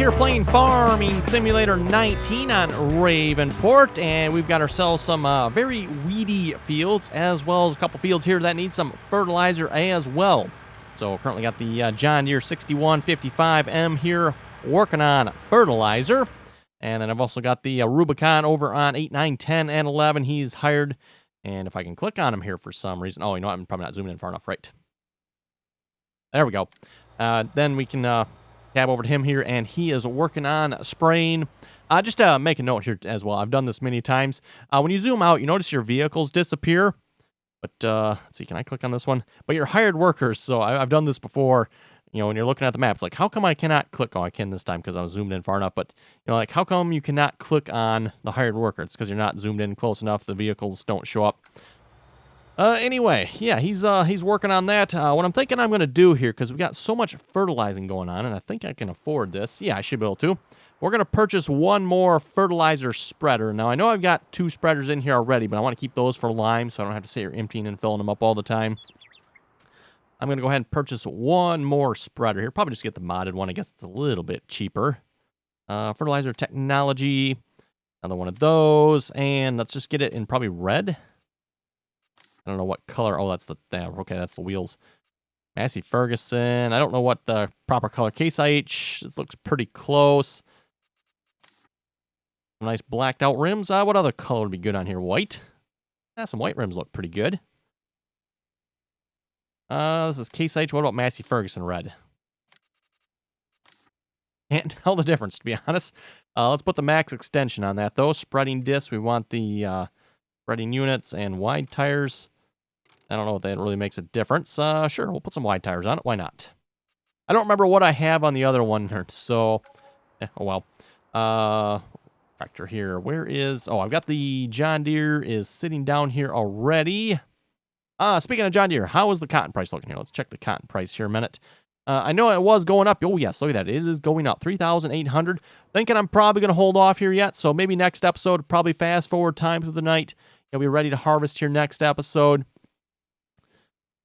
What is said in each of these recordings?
here playing Farming Simulator 19 on Ravenport, and we've got ourselves some very weedy fields, as well as a couple fields here that need some fertilizer as well. So currently got the John Deere 6155M here working on fertilizer, and then I've also got the Rubicon over on 8, 9, 10, and 11. He's hired, and if I can click on him here for some reason, oh, you know what, I'm probably not zooming in far enough, right? There we go. Then we can tab over to him here, and he is working on spraying. Just to make a note here as well, I've done this many times. When you zoom out, you notice your vehicles disappear. But let's see, can I click on this one? But you're hired workers, so I've done this before. You know, when you're looking at the map, it's like, how come I cannot click? Oh, I can this time because I was zoomed in far enough. But, you know, like, how come you cannot click on the hired worker? It's because you're not zoomed in close enough. The vehicles don't show up. Anyway, yeah, he's working on that. What I'm thinking I'm going to do here, because we got so much fertilizing going on, and I think I can afford this. Yeah, I should be able to. We're going to purchase one more fertilizer spreader. Now, I know I've got 2 spreaders in here already, but I want to keep those for lime, so I don't have to sit here emptying and filling them up all the time. I'm going to go ahead and purchase one more spreader here. Probably just get the modded one. I guess it's a little bit cheaper. Fertilizer technology. Another one of those. And let's just get it in probably red. I don't know what color. Oh, that's the... okay, that's the wheels. Massey Ferguson. I don't know what the proper color. Case IH. It looks pretty close. Nice blacked out rims. What other color would be good on here? White. Some white rims look pretty good. This is Case IH. What about Massey Ferguson red? Can't tell the difference, to be honest. Let's put the max extension on that, though. Spreading disc. We want the spreading units and wide tires. I don't know if that really makes a difference. Sure, we'll put some wide tires on it. Why not? I don't remember what I have on the other one here, so... oh, well. Tractor here. Where is... oh, I've got the John Deere is sitting down here already. Speaking of John Deere, how is the cotton price looking here? Let's check the cotton price here a minute. I know it was going up. Oh, yes, look at that. It is going up. 3,800. Thinking I'm probably going to hold off here yet, so maybe next episode, probably fast forward time through the night. You'll be ready to harvest here next episode.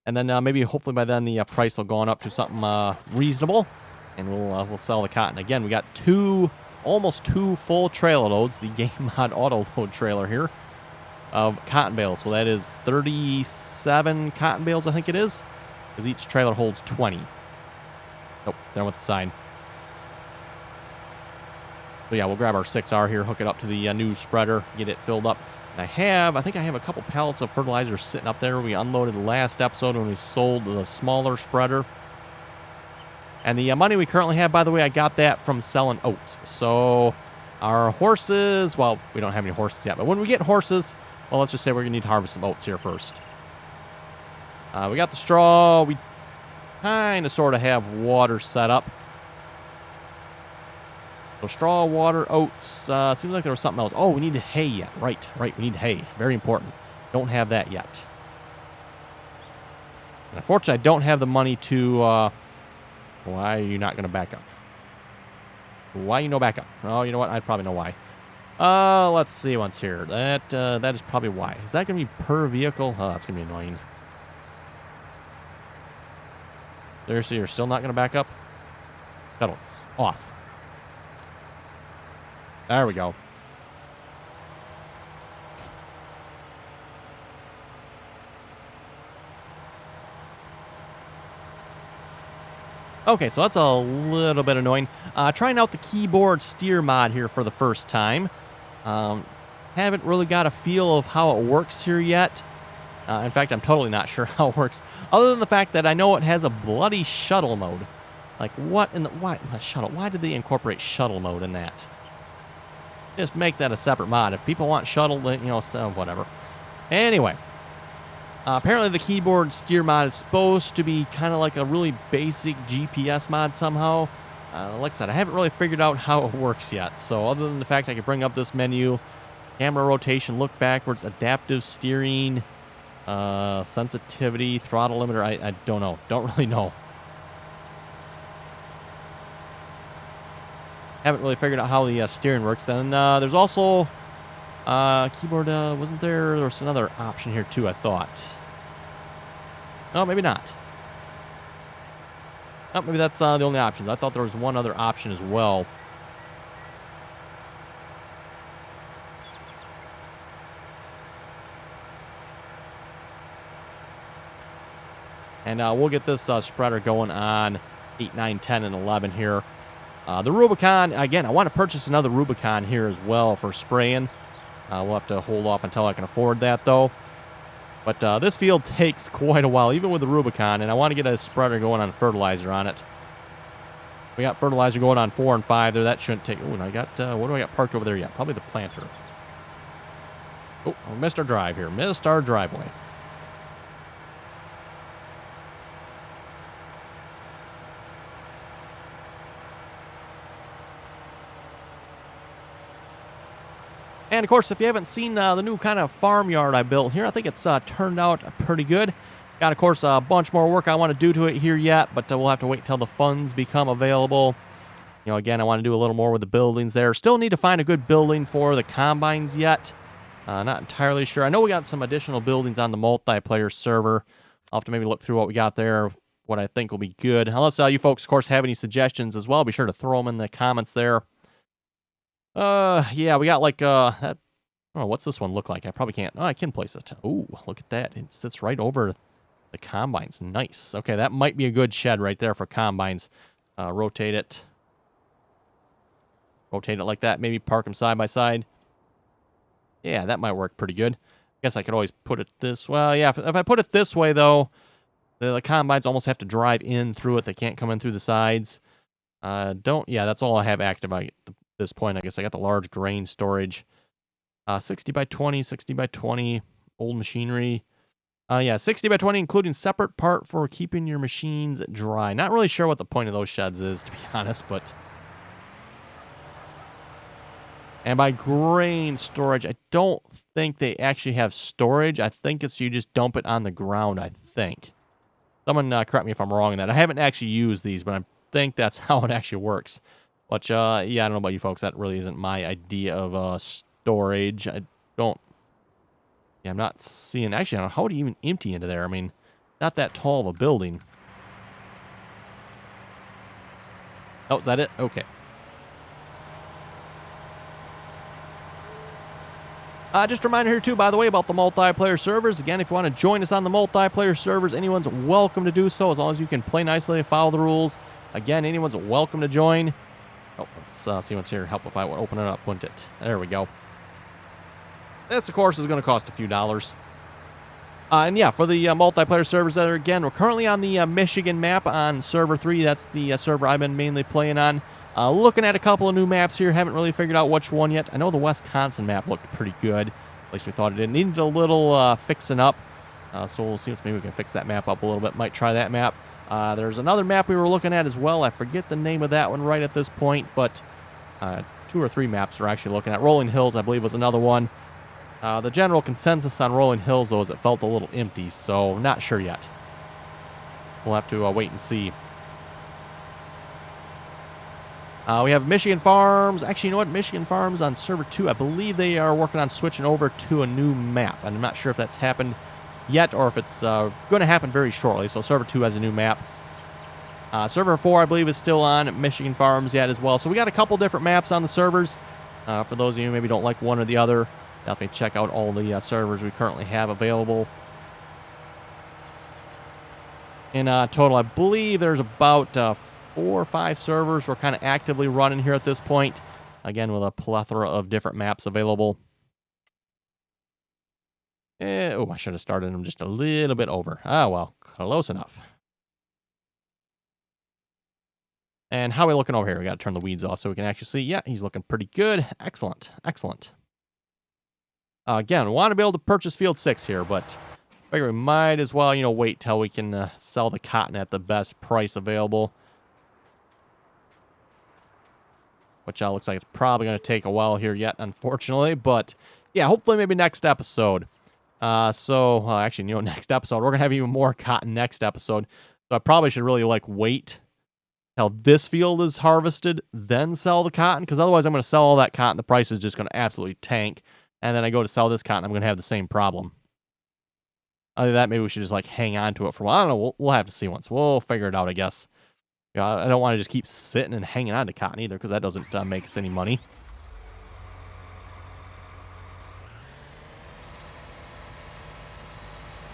And then maybe hopefully by then the price will go on up to something reasonable, and we'll sell the cotton. Again, we got almost two full trailer loads, the Game Mod Auto Load trailer here, of cotton bales. So that is 37 cotton bales, I think it is, because each trailer holds 20. Nope, there with the sign. So yeah, we'll grab our 6R here, hook it up to the new spreader, get it filled up. And I think I have a couple pallets of fertilizer sitting up there. We unloaded last episode when we sold the smaller spreader. And the money we currently have, by the way, I got that from selling oats. So our horses, well, we don't have any horses yet, but when we get horses, well, let's just say we're going to need to harvest some oats here first. We got the straw. We kind of sort of have water set up. So straw, water, oats. Seems like there was something else. Oh, we need hay yet. Right. We need hay. Very important. Don't have that yet. And unfortunately, I don't have the money to... why are you not going to back up? Why you no back up? Oh, you know what? I probably know why. Let's see what's here. That is probably why. Is that going to be per vehicle? Oh, that's going to be annoying. Seriously, you're still not going to back up? Pedal. Off. There we go. Okay, so that's a little bit annoying. Trying out the keyboard steer mod here for the first time. Haven't really got a feel of how it works here yet. In fact, I'm totally not sure how it works, other than the fact that I know it has a bloody shuttle mode. Like, what in the... why shuttle? Why did they incorporate shuttle mode in that? Just make that a separate mod. If people want shuttle, then, you know, so whatever. Anyway. Apparently the keyboard steer mod is supposed to be kind of like a really basic GPS mod somehow. Like I said, I haven't really figured out how it works yet. So other than the fact I can bring up this menu, camera rotation, look backwards, adaptive steering, sensitivity, throttle limiter, I don't know. Don't really know. Haven't really figured out how the steering works. Then there's also keyboard, wasn't there? There was another option here too, I thought. No, maybe not. Oh, maybe that's the only options. I thought there was one other option as well. And we'll get this spreader going on 8, 9, 10, and 11 here. The Rubicon, again, I want to purchase another Rubicon here as well for spraying. We'll have to hold off until I can afford that, though. But this field takes quite a while, even with the Rubicon, and I want to get a spreader going on fertilizer on it. We got fertilizer going on 4 and 5 there. That shouldn't take... Oh, and I got... what do I got parked over there yet? Probably the planter. Oh, we missed our drive here. Missed our driveway. And, of course, if you haven't seen the new kind of farmyard I built here, I think it's turned out pretty good. Got, of course, a bunch more work I want to do to it here yet, but we'll have to wait until the funds become available. You know, again, I want to do a little more with the buildings there. Still need to find a good building for the combines yet. Not entirely sure. I know we got some additional buildings on the multiplayer server. I'll have to maybe look through what we got there, what I think will be good. Unless you folks, of course, have any suggestions as well, be sure to throw them in the comments there. Yeah, we got like, that, oh, what's this one look like? I probably can't, oh, I can place it. Oh, look at that. It sits right over the combines. Nice. Okay, that might be a good shed right there for combines. Rotate it. Rotate it like that. Maybe park them side by side. Yeah, that might work pretty good. I guess I could always put it this, well, yeah, if I put it this way, though, the combines almost have to drive in through it. They can't come in through the sides. Yeah, that's all I have active at this point. I guess I got the large grain storage. 60 by 20, 60 by 20, old machinery. Yeah, 60 by 20, including separate part for keeping your machines dry. Not really sure what the point of those sheds is, to be honest, but... And by grain storage, I don't think they actually have storage. I think it's you just dump it on the ground, I think. Someone correct me if I'm wrong in that. I haven't actually used these, but I think that's how it actually works. But, yeah, I don't know about you folks. That really isn't my idea of storage. I don't... Yeah, I'm not seeing... Actually, I don't know. How would you even empty into there? I mean, not that tall of a building. Oh, is that it? Okay. Just a reminder here, too, by the way, about the multiplayer servers. Again, if you want to join us on the multiplayer servers, anyone's welcome to do so, as long as you can play nicely and follow the rules. Again, anyone's welcome to join. Oh, let's see what's here. Help if I would open it up, wouldn't it? There we go. This, of course, is going to cost a few dollars. And yeah, for the multiplayer servers that are, again, we're currently on the Michigan map on server 3. That's the server I've been mainly playing on. Looking at a couple of new maps here. Haven't really figured out which one yet. I know the Wisconsin map looked pretty good. At least we thought it did. Needed a little fixing up. So we'll see if maybe we can fix that map up a little bit. Might try that map. There's another map we were looking at as well. I forget the name of that one right at this point, but 2 or 3 maps we're actually looking at. Rolling Hills, I believe, was another one. The general consensus on Rolling Hills, though, is it felt a little empty, so not sure yet. We'll have to wait and see. We have Michigan Farms. Actually, you know what? Michigan Farms on server 2, I believe they are working on switching over to a new map. And I'm not sure if that's happened yet or if it's going to happen very shortly. So server 2 has a new map. Server 4, I believe, is still on Michigan Farms yet as well. So we got a couple different maps on the servers. For those of you who maybe don't like one or the other, definitely check out all the servers we currently have available. In total, I believe there's about 4 or 5 servers we're kind of actively running here at this point. Again, with a plethora of different maps available. Oh, I should have started them just a little bit over. Ah, well, close enough. And how are we looking over here? We got to turn the weeds off so we can actually see. Yeah, he's looking pretty good. Excellent. Excellent. Again, we want to be able to purchase Field 6 here, but I figure we might as well, wait till we can sell the cotton at the best price available. Which looks like it's probably going to take a while here yet, unfortunately. But, yeah, hopefully maybe next episode. Actually, next episode. We're going to have even more cotton next episode. So I probably should really, wait till this field is harvested, then sell the cotton. Because otherwise I'm going to sell all that cotton. The price is just going to absolutely tank. And then I go to sell this cotton, I'm going to have the same problem. Other than that, maybe we should just, hang on to it for a while. I don't know. We'll have to see once. We'll figure it out, I guess. I don't want to just keep sitting and hanging on to cotton either, because that doesn't make us any money.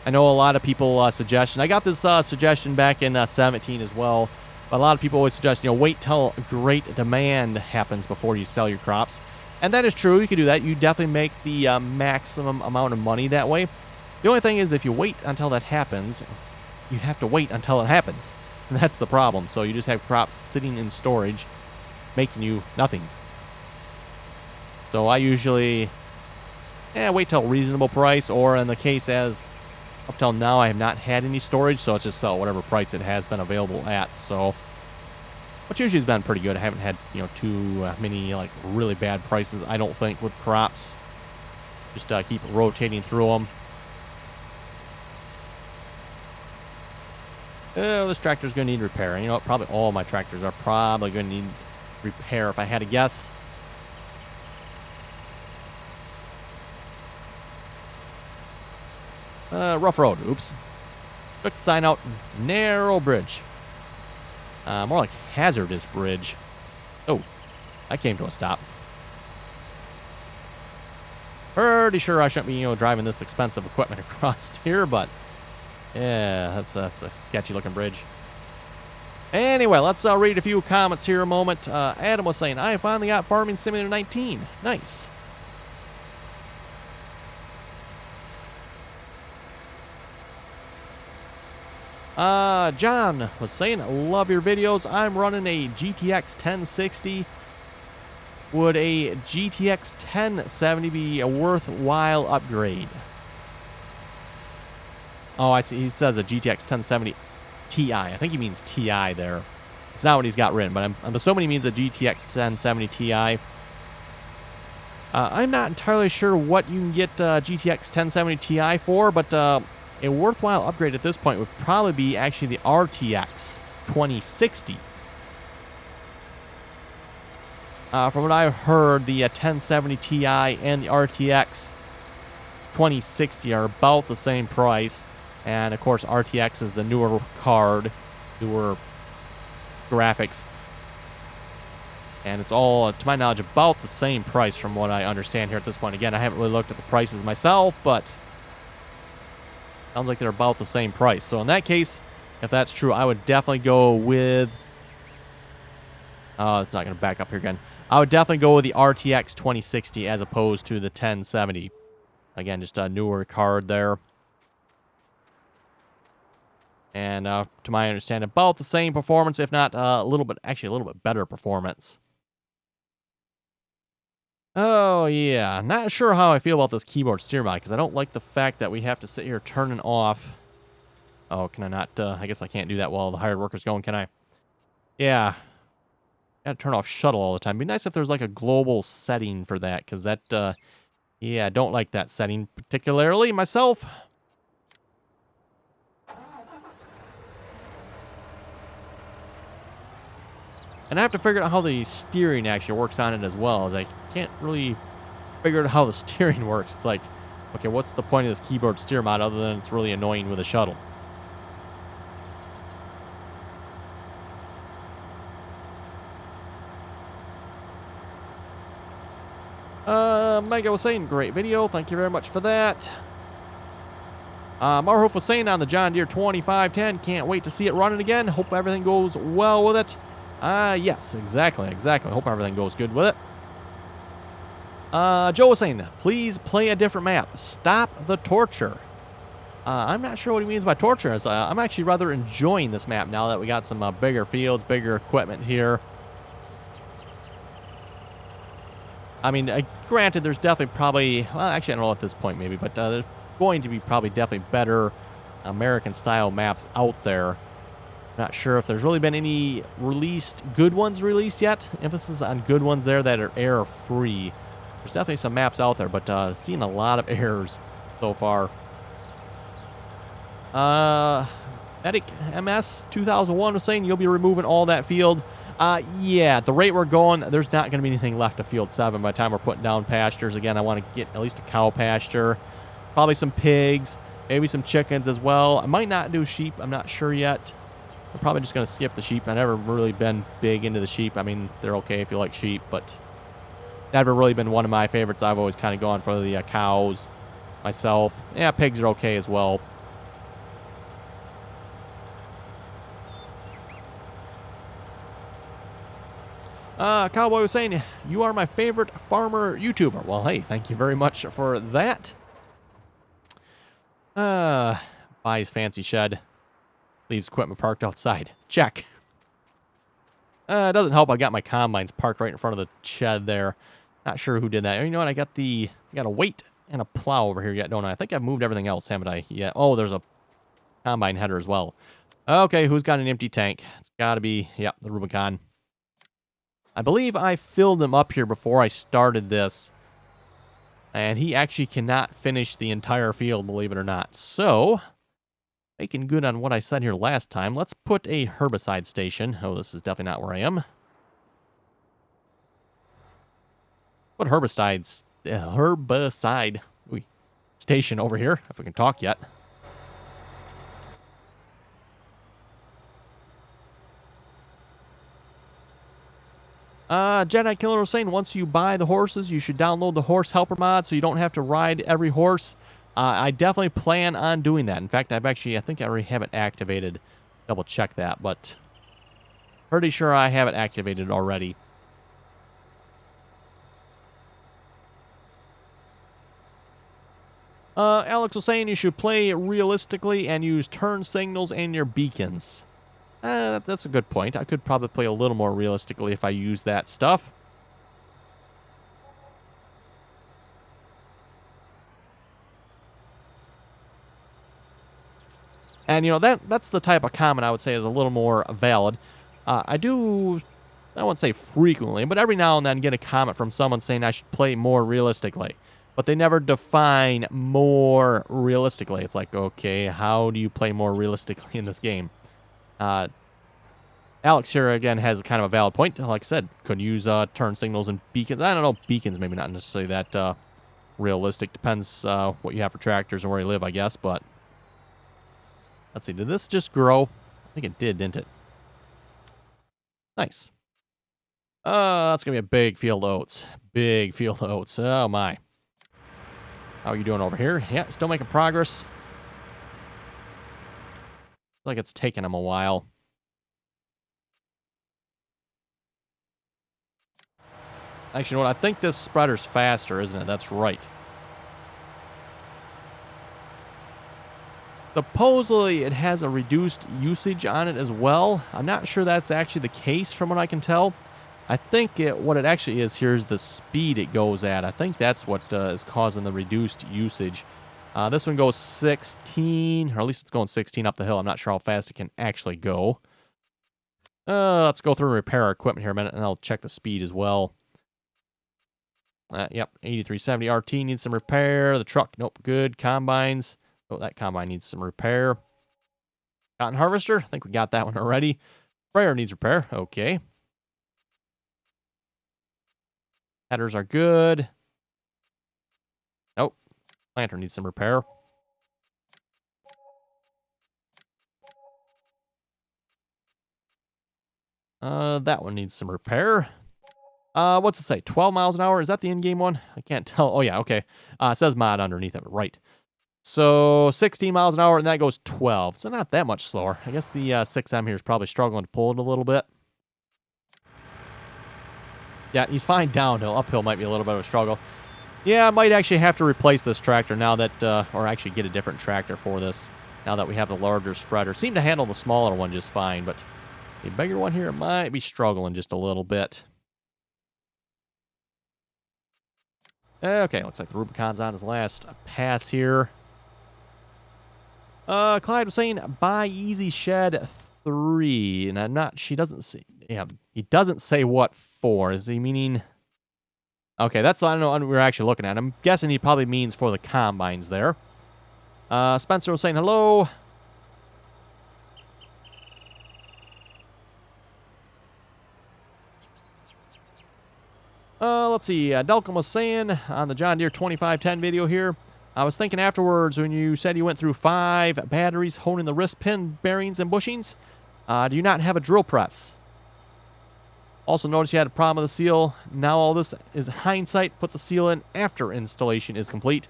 I know a lot of people suggestion. I got this suggestion back in 17 as well. But a lot of people always suggest, wait till great demand happens before you sell your crops. And that is true. You can do that. You definitely make the maximum amount of money that way. The only thing is, if you wait until that happens, you have to wait until it happens. And that's the problem. So you just have crops sitting in storage, making you nothing. So I usually wait till a reasonable price, or in the case as up till now, I have not had any storage, so it's just sell whatever price it has been available at. So, which usually has been pretty good. I haven't had too many like really bad prices, I don't think, with crops. Just keep rotating through them. Oh, this tractor's going to need repair. You know what? Probably all my tractors are probably going to need repair if I had to guess. Rough road. Oops. Took the sign out. Narrow bridge. More like hazardous bridge. Oh, I came to a stop. Pretty sure I shouldn't be, driving this expensive equipment across here, but yeah, that's a sketchy looking bridge. Anyway, let's read a few comments here a moment. Adam was saying, I finally got Farming Simulator 19. Nice. John was saying, love your videos. I'm running a GTX 1060. Would a GTX 1070 be a worthwhile upgrade? Oh, I see. He says a GTX 1070 Ti. I think he means Ti there. It's not what he's got written, but I'm assuming he means a GTX 1070 Ti. I'm not entirely sure what you can get GTX 1070 Ti for, but a worthwhile upgrade at this point would probably be actually the RTX 2060. From what I've heard, the 1070 Ti and the RTX 2060 are about the same price. And of course, RTX is the newer card, newer graphics. And it's all, to my knowledge, about the same price from what I understand here at this point. Again, I haven't really looked at the prices myself, but sounds like they're about the same price. So in that case, if that's true, I would definitely go with... Oh, it's not going to back up here again. I would definitely go with the RTX 2060 as opposed to the 1070. Again, just a newer card there. And to my understanding, about the same performance, if not a little bit better performance. Oh, yeah. Not sure how I feel about this keyboard steer mod, because I don't like the fact that we have to sit here turning off. Oh, can I not? I guess I can't do that while the hired worker's going, can I? Yeah. Gotta turn off shuttle all the time. Be nice if there's like a global setting for that, because that, yeah, I don't like that setting particularly myself. And I have to figure out how the steering actually works on it as well, as I can't really figure out how the steering works. It's like, okay, what's the point of this keyboard steer mod other than it's really annoying with a shuttle? Mega was saying, great video. Thank you very much for that. Marhoff was saying on the John Deere 2510, can't wait to see it running again. Hope everything goes well with it. Yes, exactly. Hope everything goes good with it. Joe was saying, please play a different map. Stop the torture. I'm not sure what he means by torture. I'm actually rather enjoying this map now that we got some bigger fields, bigger equipment here. I mean, granted, there's definitely probably, well, actually, I don't know at this point maybe, but there's going to be probably definitely better American-style maps out there. Not sure if there's really been any good ones released yet. Emphasis on good ones there that are error-free. There's definitely some maps out there, but seeing a lot of errors so far. Medic MS 2001 was saying you'll be removing all that field. Yeah, at the rate we're going, there's not going to be anything left of Field 7 by the time we're putting down pastures. Again, I want to get at least a cow pasture, probably some pigs, maybe some chickens as well. I might not do sheep. I'm not sure yet. I'm probably just going to skip the sheep. I've never really been big into the sheep. I mean, they're okay if you like sheep, but never really been one of my favorites. I've always kind of gone for the cows myself. Yeah, pigs are okay as well. Cowboy was saying, you are my favorite farmer YouTuber. Well, hey, thank you very much for that. Buys fancy shed. Leaves equipment parked outside. Check. It doesn't help I got my combines parked right in front of the shed there. Not sure who did that. You know what? I got a weight and a plow over here yet, don't I? I think I've moved everything else, haven't I? Yeah. Oh, there's a combine header as well. Okay, who's got an empty tank? It's got to be, yep, the Rubicon. I believe I filled him up here before I started this. And he actually cannot finish the entire field, believe it or not. So, making good on what I said here last time, let's put a herbicide station. Oh, this is definitely not where I am. Put herbicide station over here, if we can talk yet. Jedi Killer was saying once you buy the horses, you should download the horse helper mod so you don't have to ride every horse. I definitely plan on doing that. In fact, I think I already have it activated. Double check that, but pretty sure I have it activated already. Alex was saying you should play realistically and use turn signals and your beacons. That's a good point. I could probably play a little more realistically if I use that stuff. And, you know, that's the type of comment I would say is a little more valid. I won't say frequently, but every now and then get a comment from someone saying I should play more realistically. But they never define more realistically. It's like, okay, how do you play more realistically in this game? Alex here, again, has kind of a valid point. Like I said, could use turn signals and beacons. I don't know, beacons maybe not necessarily that realistic. Depends what you have for tractors and where you live, I guess. But let's see, did this just grow? I think it did, didn't it? Nice. That's going to be a big field of oats. Big field of oats. Oh, my. How are you doing over here? Yeah, still making progress. Like it's taken them a while. Actually, you know what? I think this spreader's faster, isn't it? That's right. Supposedly, it has a reduced usage on it as well. I'm not sure that's actually the case from what I can tell. I think what it actually is here is the speed it goes at. I think that's what is causing the reduced usage. This one goes 16, or at least it's going 16 up the hill. I'm not sure how fast it can actually go. Let's go through and repair our equipment here a minute, and I'll check the speed as well. Yep, 8370 RT needs some repair. The truck, nope, good. Combines. Oh, that combine needs some repair. Cotton harvester, I think we got that one already. Sprayer needs repair, okay. Headers are good. Nope. Planter needs some repair. That one needs some repair. What's it say? 12 miles an hour? Is that the in-game one? I can't tell. Oh, yeah, okay. It says mod underneath it, right. So 16 miles an hour, and that goes 12. So not that much slower. I guess the 6M here is probably struggling to pull it a little bit. Yeah, he's fine downhill. Uphill might be a little bit of a struggle. Yeah, I might actually have to replace this tractor now that, or actually get a different tractor for this, now that we have the larger spreader. Seem to handle the smaller one just fine, but the bigger one here might be struggling just a little bit. Okay, looks like the Rubicon's on his last pass here. Clyde was saying, buy Easy Shed 3, and I'm not, she doesn't say, yeah, he doesn't say what for. Is he meaning, okay, that's what I don't know what we're actually looking at. I'm guessing he probably means for the combines there. Spencer was saying hello. Let's see, Delcom was saying on the John Deere 2510 video here, I was thinking afterwards when you said you went through 5 batteries honing the wrist pin bearings and bushings, do you not have a drill press? Also noticed you had a problem with the seal. Now all this is hindsight. Put the seal in after installation is complete.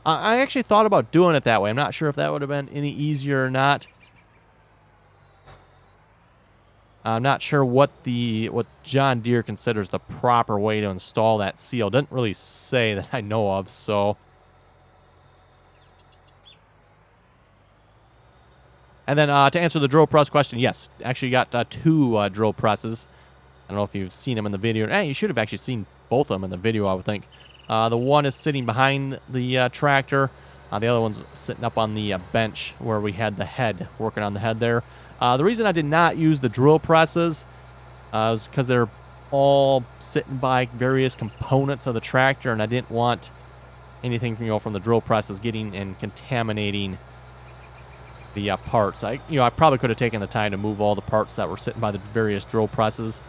I actually thought about doing it that way. I'm not sure if that would have been any easier or not. I'm not sure what John Deere considers the proper way to install that seal. Didn't really say that I know of, so. And then to answer the drill press question, yes, actually got 2 drill presses. I don't know if you've seen them in the video. You should have actually seen both of them in the video, I would think. The one is sitting behind the tractor. The other one's sitting up on the bench where we had the head, working on the head there. The reason I did not use the drill presses was because they're all sitting by various components of the tractor, and I didn't want anything from the drill presses getting and contaminating the parts. I probably could have taken the time to move all the parts that were sitting by the various drill presses,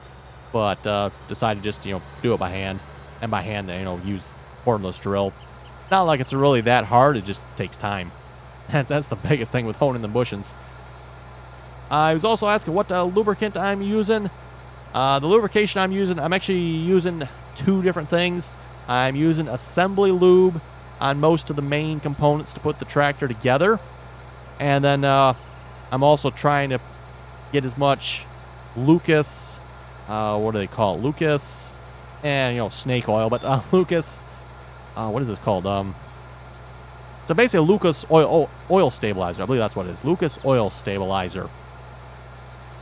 but decided just do it by hand, and by hand use cordless drill. Not like it's really that hard. It just takes time. That's the biggest thing with honing the bushings. I was also asking what lubricant I'm using. The lubrication I'm using, I'm actually using 2 different things. I'm using assembly lube on most of the main components to put the tractor together. And then I'm also trying to get as much Lucas, what do they call it? Lucas, and snake oil, but Lucas, what is this called? So basically a Lucas oil stabilizer. I believe that's what it is. Lucas oil stabilizer.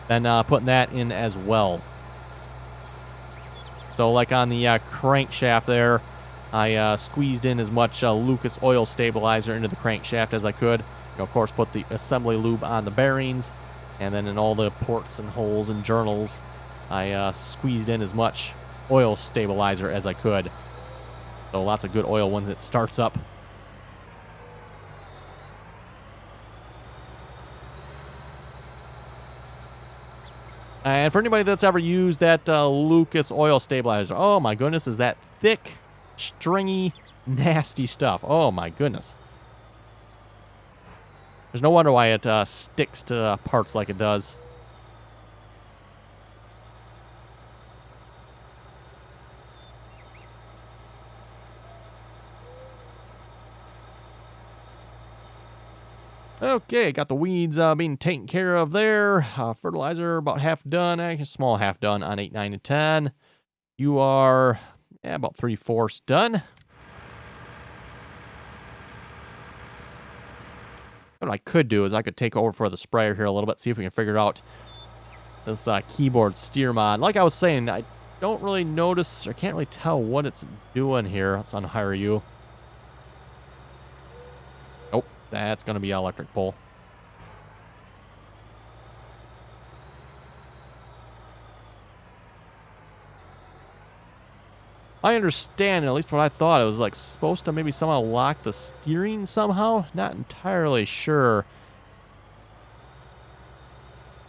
Then putting that in as well. So like on the crankshaft there, I squeezed in as much Lucas oil stabilizer into the crankshaft as I could. Of course, put the assembly lube on the bearings, and then in all the ports and holes and journals, I squeezed in as much oil stabilizer as I could. So lots of good oil once it starts up. And for anybody that's ever used that Lucas oil stabilizer, oh my goodness, is that thick, stringy, nasty stuff. Oh my goodness. There's no wonder why it sticks to parts like it does. Okay, got the weeds being taken care of there. Fertilizer about half done, actually small half done on 8, 9, and 10. You are about 3/4 done. What I could do is I could take over for the sprayer here a little bit, see if we can figure out this keyboard steer mod. Like I was saying, I don't really notice or can't really tell what it's doing here. Let's unhire you. Oh, that's going to be an electric pole. I understand, at least what I thought, it was like supposed to maybe somehow lock the steering somehow. Not entirely sure.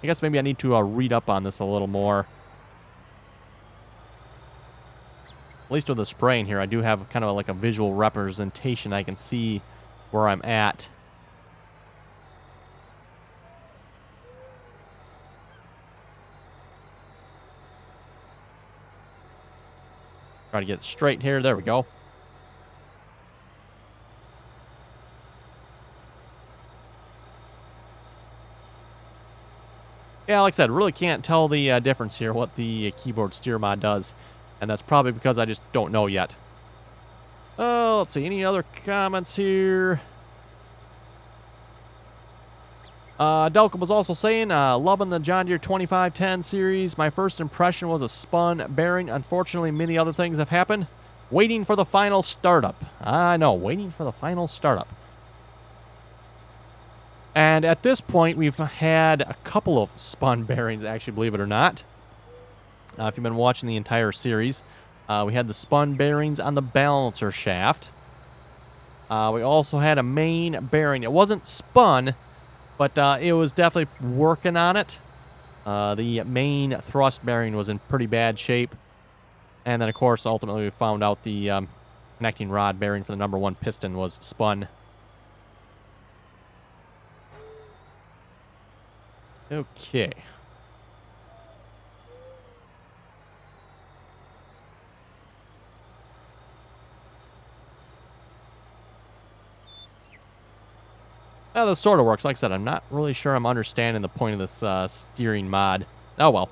I guess maybe I need to read up on this a little more. At least with the spraying here, I do have kind of like a visual representation. I can see where I'm at. Try to get it straight here. There we go. Yeah, like I said, really can't tell the difference here, what the keyboard steer mod does. And that's probably because I just don't know yet. Oh, let's see. Any other comments here? Delcom was also saying, loving the John Deere 2510 series. My first impression was a spun bearing. Unfortunately, many other things have happened. Waiting for the final startup. I know, waiting for the final startup. And at this point, we've had a couple of spun bearings, actually, believe it or not. If you've been watching the entire series, we had the spun bearings on the balancer shaft. We also had a main bearing. It wasn't spun, but it was definitely working on it. The main thrust bearing was in pretty bad shape. And then, of course, ultimately we found out the connecting rod bearing for the number 1 piston was spun. Okay. This sort of works. Like I said, I'm not really sure I'm understanding the point of this steering mod. Oh well.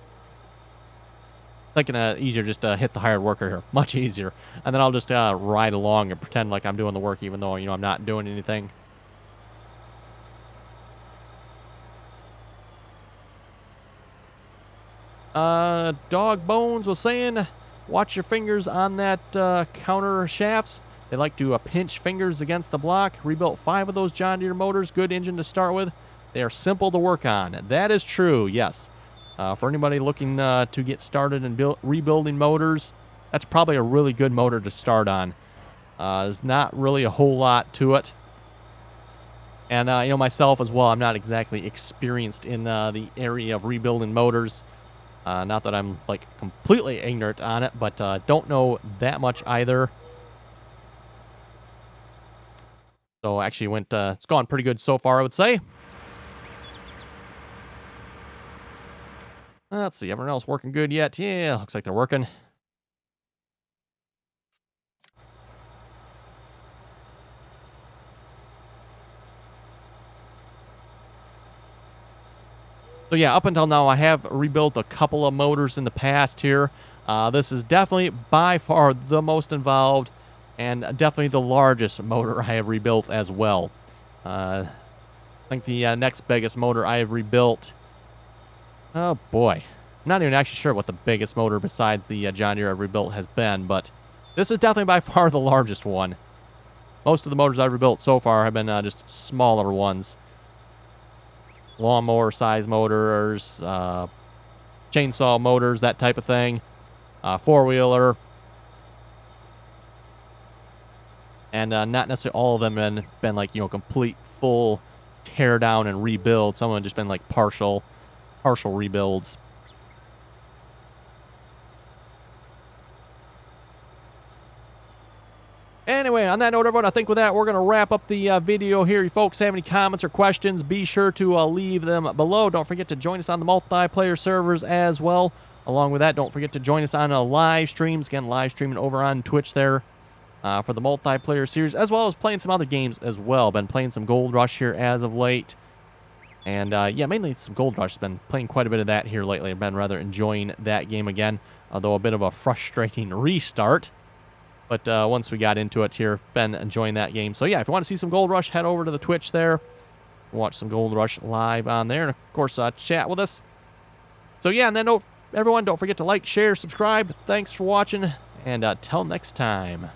Thinking easier just to hit the hired worker here. Much easier. And then I'll just ride along and pretend like I'm doing the work even though, I'm not doing anything. Dog Bones was saying, watch your fingers on that counter shafts. They like to pinch fingers against the block. Rebuilt 5 of those John Deere motors. Good engine to start with. They are simple to work on. That is true, yes. For anybody looking to get started in rebuilding motors, that's probably a really good motor to start on. There's not really a whole lot to it. And, myself as well, I'm not exactly experienced in the area of rebuilding motors. Not that I'm, like, completely ignorant on it, but don't know that much either. So, actually it's gone pretty good so far, I would say. Let's see, everyone else working good yet? Yeah, looks like they're working. So yeah, up until now, I have rebuilt a couple of motors in the past here. This is definitely by far the most involved and definitely the largest motor I have rebuilt as well. I think the next biggest motor I have rebuilt... Oh boy. I'm not even actually sure what the biggest motor besides the John Deere I've rebuilt has been, but this is definitely by far the largest one. Most of the motors I've rebuilt so far have been just smaller ones. Lawnmower size motors, chainsaw motors, that type of thing. Four-wheeler. And not necessarily all of them have been like, complete, full tear down and rebuild. Some of them have just been like partial rebuilds. Anyway, on that note, everyone, I think with that, we're going to wrap up the video here. If you folks have any comments or questions, be sure to leave them below. Don't forget to join us on the multiplayer servers as well. Along with that, don't forget to join us on live streams. Again, live streaming over on Twitch there for the multiplayer series, as well as playing some other games as well. Been playing some Gold Rush here as of late. And, yeah, mainly some Gold Rush. Been playing quite a bit of that here lately. I've been rather enjoying that game again, although a bit of a frustrating restart. But once we got into it here, been enjoying that game. So, yeah, if you want to see some Gold Rush, head over to the Twitch there. Watch some Gold Rush live on there. And, of course, chat with us. So, yeah, and then everyone, don't forget to like, share, subscribe. Thanks for watching. And till next time.